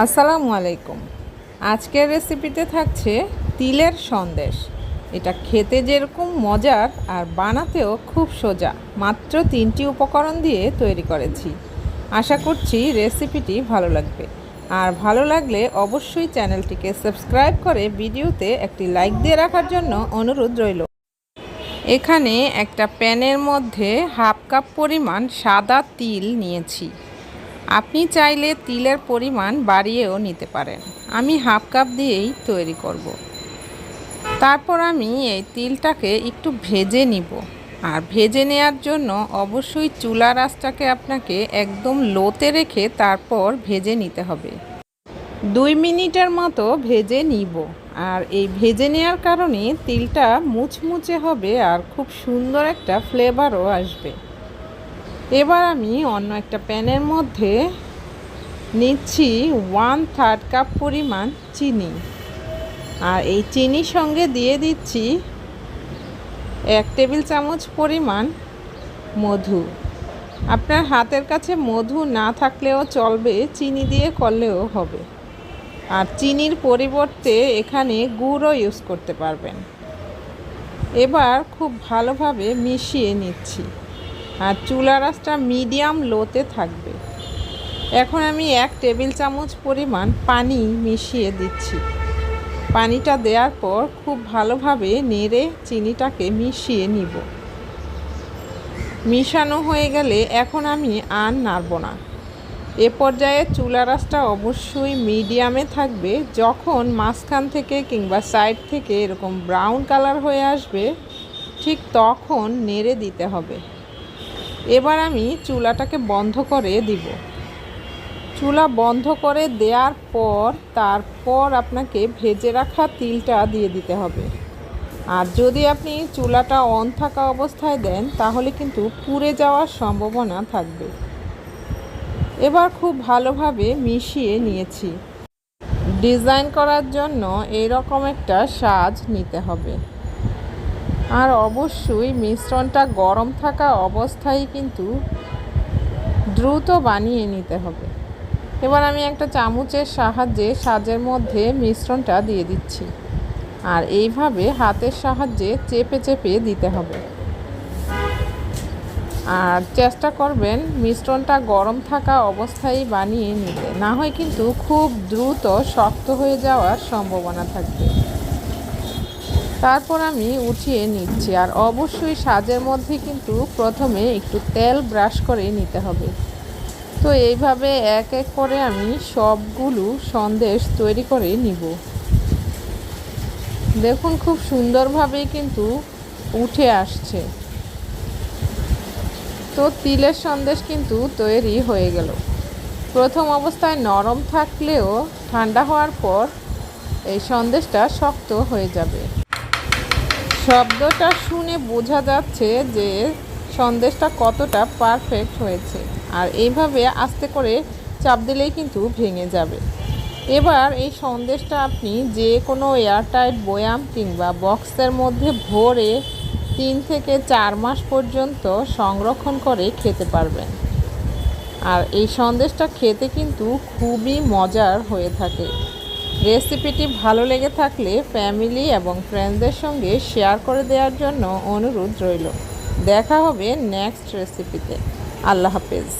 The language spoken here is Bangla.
আসসালামু আলাইকুম। আজকের রেসিপিতে থাকছে তিলের সন্দেশ। এটা খেতে যেরকম মজার আর বানাতেও খুব সোজা। মাত্র 3টি উপকরণ দিয়ে তৈরি করেছি। আশা করছি রেসিপিটি ভালো লাগবে। আর ভালো লাগলে অবশ্যই চ্যানেলটিকে সাবস্ক্রাইব করে ভিডিওতে একটি লাইক দিয়ে রাখার জন্য অনুরোধ রইল। এখানে একটা প্যানের মধ্যে হাফ কাপ পরিমাণ সাদা তিল নিয়েছি। আপনি চাইলে তিলের পরিমাণ বাড়িয়েও নিতে পারেন। আমি হাফ কাপ দিয়েই তৈরি করব। তারপর আমি এই তিলটাকে একটু ভেজে নিব। আর ভেজে নেওয়ার জন্য অবশ্যই চুলার আঁচটাকে আপনাকে একদম লোতে রেখে তারপর ভেজে নিতে হবে। 2 মিনিটের মতো ভেজে নিব। আর এই ভেজে নেওয়ার কারণে তিলটা মুচমুচে হবে আর খুব সুন্দর একটা ফ্লেভারও আসবে। এবার আমি অন্য একটা প্যানের মধ্যে নিচ্ছি 1/3 কাপ পরিমাণ চিনি। আর এই চিনির সঙ্গে দিয়ে দিচ্ছি 1 টেবিল চামচ পরিমাণ মধু। আপনার হাতের কাছে মধু না থাকলেও চলবে, চিনি দিয়ে করলেও হবে। আর চিনির পরিবর্তে এখানে গুড়ও ইউজ করতে পারবেন। এবার খুব ভালোভাবে মিশিয়ে নিচ্ছি। আর চুলার আঁচটা মিডিয়াম লোতে থাকবে। এখন আমি 1 টেবিল চামচ পরিমাণ পানি মিশিয়ে দিচ্ছি। পানিটা দেওয়ার পর খুব ভালোভাবে নেড়ে চিনিটাকে মিশিয়ে নিব। মিশানো হয়ে গেলে এখন আমি আর নাড়ব না। এ পর্যায়ে চুলার আঁচটা অবশ্যই মিডিয়ামে থাকবে। যখন মাঝখান থেকে কিংবা সাইড থেকে এরকম ব্রাউন কালার হয়ে আসবে, ঠিক তখন নেড়ে দিতে হবে। এবার আমি চুলাটাকে বন্ধ করে দিব। চুলা বন্ধ করে দেওয়ার পর তারপর আপনাকে ভেজে রাখা তিলটা দিয়ে দিতে হবে। আর যদি আপনি চুলাটা অন থাকা অবস্থায় দেন তাহলে কিন্তু পুড়ে যাওয়ার সম্ভাবনা থাকবে। এবার খুব ভালোভাবে মিশিয়ে নিয়েছি। ডিজাইন করার জন্য এইরকম একটা সাজ নিতে হবে। আর অবশ্যই মিশ্রণটা গরম থাকা অবস্থায় কিন্তু দ্রুত বানিয়ে নিতে হবে। এবার আমি একটা চামচের সাহায্যে সাজের মধ্যে মিশ্রণটা দিয়ে দিচ্ছি। আর এইভাবে হাতের সাহায্যে চেপে চেপে দিতে হবে। আর চেষ্টা করবেন মিশ্রণটা গরম থাকা অবস্থায় বানিয়ে নিতে, না হয় কিন্তু খুব দ্রুত শক্ত হয়ে যাওয়ার সম্ভাবনা থাকবে। তারপর আমি উঠিয়ে নিচ্ছি। আর অবশ্যই সাজের মধ্যে কিন্তু প্রথমে একটু তেল ব্রাশ করে নিতে হবে। তো এইভাবে এক এক করে আমি সবগুলো সন্দেশ তৈরি করে নিব। দেখুন খুব সুন্দরভাবেই কিন্তু উঠে আসছে। তো তিলের সন্দেশ কিন্তু তৈরি হয়ে গেল। প্রথম অবস্থায় নরম থাকলেও ঠান্ডা হওয়ার পর এই সন্দেশটা শক্ত হয়ে যাবে। শব্দটা শুনে বোঝা যাচ্ছে যে সন্দেশটা কতটা পারফেক্ট হয়েছে। আর এইভাবে আস্তে করে চাপ দিলেই কিন্তু ভেঙে যাবে। এবার এই সন্দেশটা আপনি যে কোনো এয়ারটাইট বয়াম কিংবা বক্সের মধ্যে ভরে 3 থেকে 4 মাস পর্যন্ত সংরক্ষণ করে খেতে পারবেন। আর এই সন্দেশটা খেতে কিন্তু খুবই মজার হয়ে থাকে। রেসিপিটি ভালো লেগে থাকলে ফ্যামিলি এবং ফ্রেন্ডসদের সঙ্গে শেয়ার করে দেওয়ার জন্য অনুরোধ রইল। দেখা হবে নেক্সট রেসিপিতে। আল্লাহ হাফেজ।